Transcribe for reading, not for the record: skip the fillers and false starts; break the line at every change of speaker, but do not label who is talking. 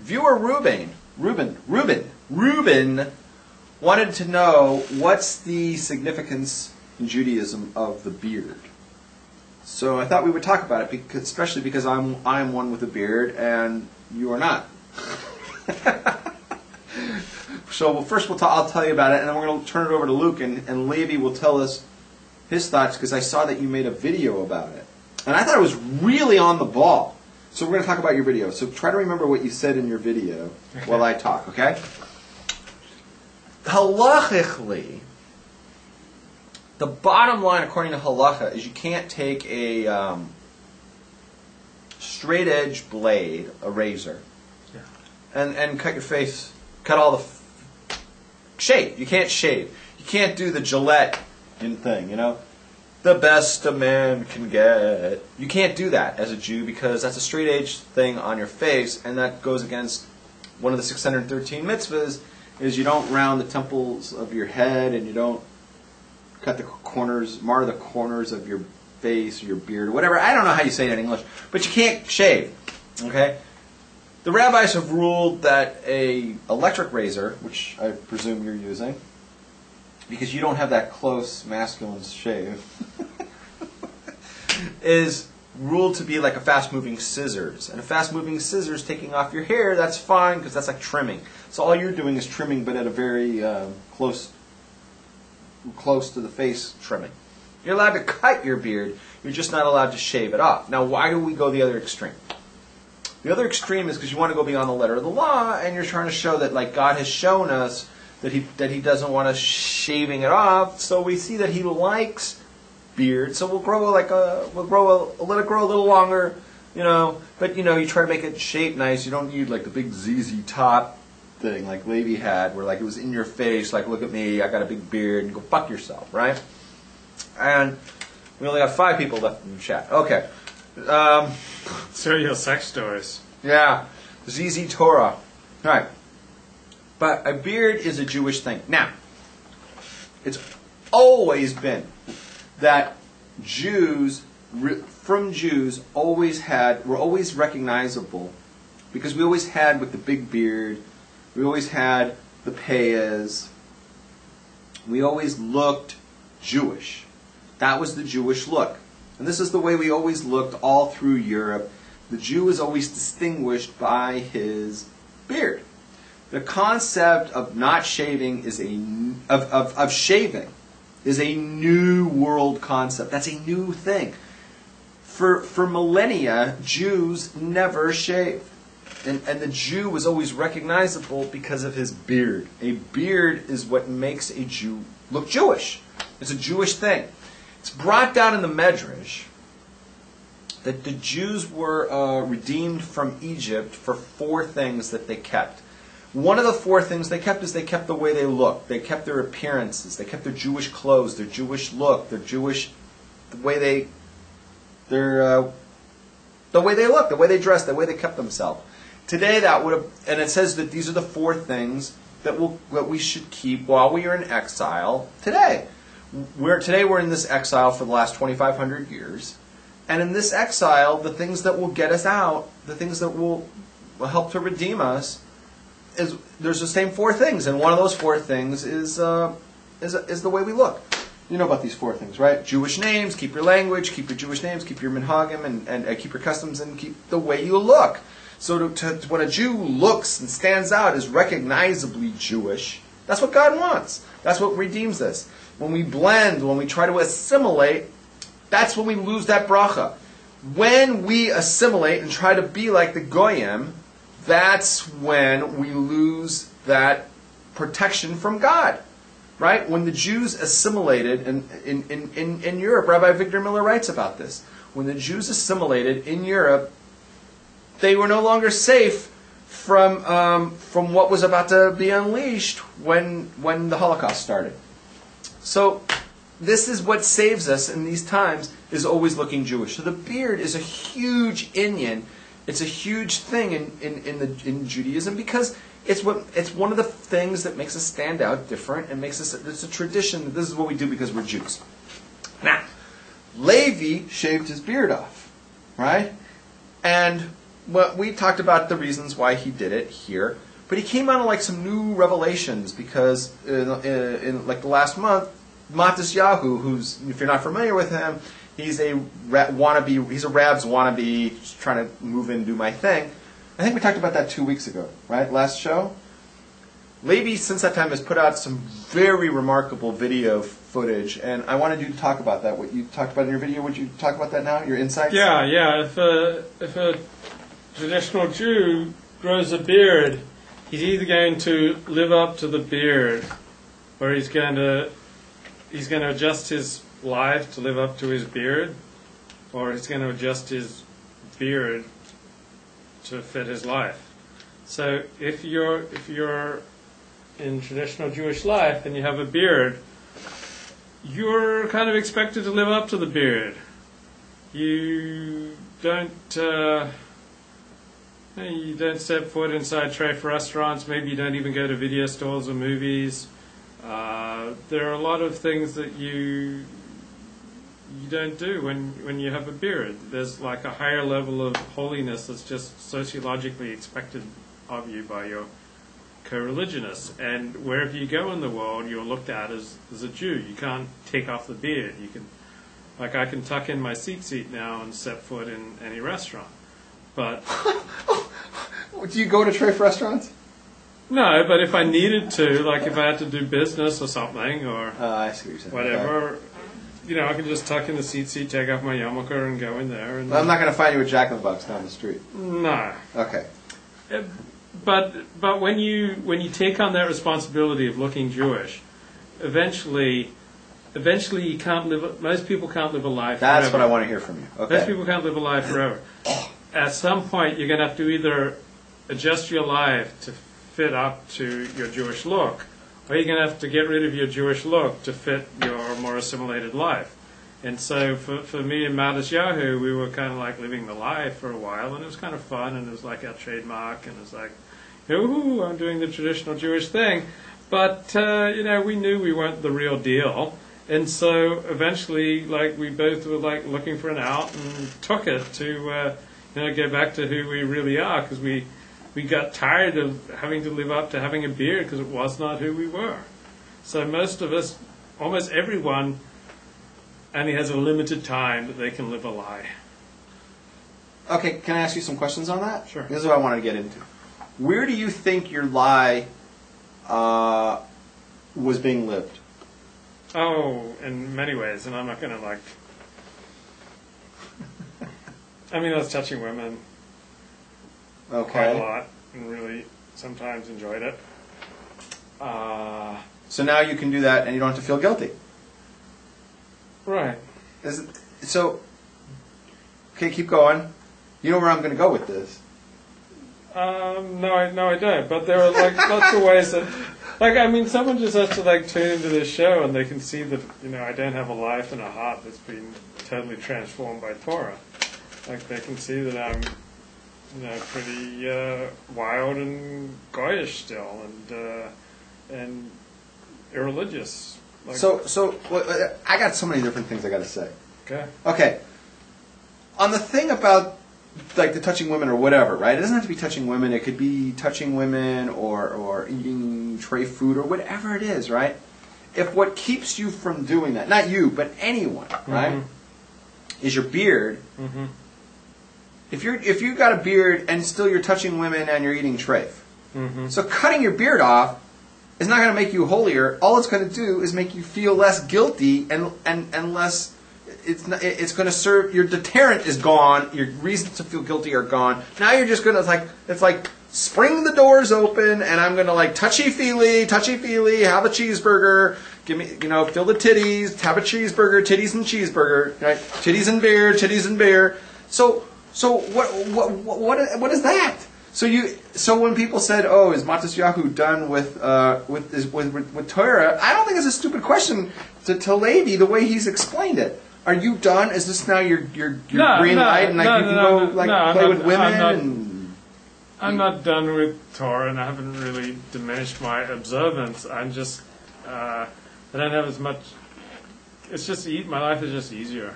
Viewer Ruben wanted to know what's the significance in Judaism of the beard. So I thought we would talk about it, because, especially because I'm one with a beard and you are not. So first I'll tell you about it, and then we're going to turn it over to Luke, and Levi will tell us his thoughts, because I saw that you made a video about it. And I thought it was really on the ball. So we're going to talk about your video. So try to remember what you said in your video while I talk, okay? Halachically, the bottom line according to halacha is you can't take a straight edge blade, a razor, and cut your face, cut all the shave. You can't shave. You can't do the Gillette thing, you know? The best a man can get. You can't do that as a Jew, because that's a straight edge thing on your face, and that goes against one of the 613 mitzvahs, is you don't round the temples of your head, and you don't cut the corners, mar the corners of your face or your beard or whatever. I don't know how you say it in English, but you can't shave. Okay? The rabbis have ruled that a electric razor, which I presume you're using, because you don't have that close masculine shave, is ruled to be like a fast-moving scissors. And a fast-moving scissors taking off your hair, that's fine, because that's like trimming. So all you're doing is trimming, but at a very close to the face trimming. You're allowed to cut your beard, you're just not allowed to shave it off. Now, why do we go the other extreme? The other extreme is because you want to go beyond the letter of the law, and you're trying to show that, like, God has shown us that he doesn't want us shaving it off. So we see that he likes beard, so we'll let it grow a little longer, you know. But you try to make it shaped nice. You don't need like the big ZZ top thing like Levi had, where like it was in your face, like, look at me, I got a big beard, and go fuck yourself, right? And we only have 5 people left in the chat. Okay.
Serial sex stories.
Yeah. ZZ Torah. All right. But a beard is a Jewish thing. Now, it's always been that Jews were always recognizable, because we always had with the big beard, we always had the payas, we always looked Jewish. That was the Jewish look. And this is the way we always looked all through Europe. The Jew is always distinguished by his beard. The concept of not shaving of shaving is a new world concept. That's a new thing. For millennia, Jews never shaved. And the Jew was always recognizable because of his beard. A beard is what makes a Jew look Jewish. It's a Jewish thing. It's brought down in the Medrash that the Jews were redeemed from Egypt for 4 things that they kept. One of the 4 things they kept is they kept the way they looked. They kept their appearances. They kept their Jewish clothes, their Jewish look, the way they looked, the way they dressed, the way they kept themselves. Today that would have, and it says that these are the 4 things that we should keep while we are in exile today. Today we're in this exile for the last 2,500 years. And in this exile, the things that will get us out, the things that will help to redeem us, there's the same 4 things. And one of those 4 things is the way we look. You know about these 4 things, right? Jewish names, keep your language, keep your Jewish names, keep your minhagim, and keep your customs, and keep the way you look. So when a Jew looks and stands out is recognizably Jewish, that's what God wants. That's what redeems us. When we blend, when we try to assimilate, that's when we lose that bracha. When we assimilate and try to be like the Goyim, that's when we lose that protection from God. Right? When the Jews assimilated, in Europe, Rabbi Victor Miller writes about this. When the Jews assimilated in Europe, they were no longer safe from what was about to be unleashed when the Holocaust started. So this is what saves us in these times, is always looking Jewish. So the beard is a huge inyan. It's a huge thing in Judaism, because it's one of the things that makes us stand out different, and makes us, it's a tradition that this is what we do because we're Jews. Now, Levi shaved his beard off, right? And well, we talked about the reasons why he did it here, but he came on like some new revelations because in like the last month, Matisyahu, who's, if you're not familiar with him, he's a wannabe. He's a Rab's wannabe, just trying to move in and do my thing. I think we talked about that 2 weeks ago, right? Last show. Levi, since that time, has put out some very remarkable video footage, and I wanted you to talk about that. What you talked about in your video, would you talk about that now? Your insights?
Yeah. If a traditional Jew grows a beard, he's either going to live up to the beard, or he's going to adjust his life to live up to his beard, or he's going to adjust his beard to fit his life. So if you're in traditional Jewish life and you have a beard, you're kind of expected to live up to the beard. You don't step foot inside treif restaurants. Maybe you don't even go to video stores or movies. There are a lot of things that you don't do when you have a beard. There's like a higher level of holiness that's just sociologically expected of you by your co-religionists, and wherever you go in the world, you're looked at as a Jew. You can't take off the beard. You can, like, I can tuck in my seat now and set foot in any restaurant. But
do you go to treif restaurants?
No, but if I needed to, like if I had to do business or something, or
I see what you're saying.
Whatever, I can just tuck in the seat, take off my yarmulke, and go in there. And
well, I'm not going to find you a Jack in the Box down the street.
No.
Okay.
But when you take on that responsibility of looking Jewish, eventually you can't live. Most people can't live a life.
That's
forever.
what I want to hear from you. Okay.
Most people can't live a life forever. At some point, you're going to have to either adjust your life to fit up to your Jewish look, or you're going to have to get rid of your Jewish look to fit your more assimilated life. And so for me and Matisyahu, we were kind of like living the life for a while, and it was kind of fun, and it was like our trademark, and it was like, ooh, I'm doing the traditional Jewish thing. But, we knew we weren't the real deal. And so eventually, like, we both were like looking for an out and took it to, get back to who we really are, because we got tired of having to live up to having a beard because it was not who we were. So most of us, almost everyone, only has a limited time that they can live a lie.
Okay, can I ask you some questions on that?
Sure.
This is what I wanted to get into. Where do you think your lie was being lived?
Oh, in many ways, and I'm not going to I was touching women quite a lot, and really sometimes enjoyed it.
So now you can do that, and you don't have to feel guilty.
Right.
Okay, keep going. You know where I'm going to go with this.
No, I don't. But there are lots of ways that, someone just has to tune into this show and they can see that I don't have a life and a heart that's been totally transformed by Torah. They can see that I'm pretty wild and goyish still and irreligious.
So I got so many different things I got to say. Okay. On the thing about the touching women or whatever, right? It doesn't have to be touching women. It could be touching women or eating treif food or whatever it is, right? If what keeps you from doing that, not you, but anyone, right, is your beard.
Mm-hmm.
If you've got a beard and still you're touching women and you're eating treif, so cutting your beard off is not going to make you holier. All it's going to do is make you feel less guilty and less. It's going to serve, your deterrent is gone, your reasons to feel guilty are gone. Now you're just going to, it's like, spring the doors open, and I'm going to, touchy-feely, have a cheeseburger, give me, fill the titties, have a cheeseburger, titties and cheeseburger, right? Titties and beer. So what is that? So when people said, "Oh, is Matisyahu done with Torah?" I don't think it's a stupid question to Levi the way he's explained it. Are you done? Is this now your green light and you can go play with women?
I'm not done with Torah, and I haven't really diminished my observance. I'm just I don't have as much. It's just my life is just easier.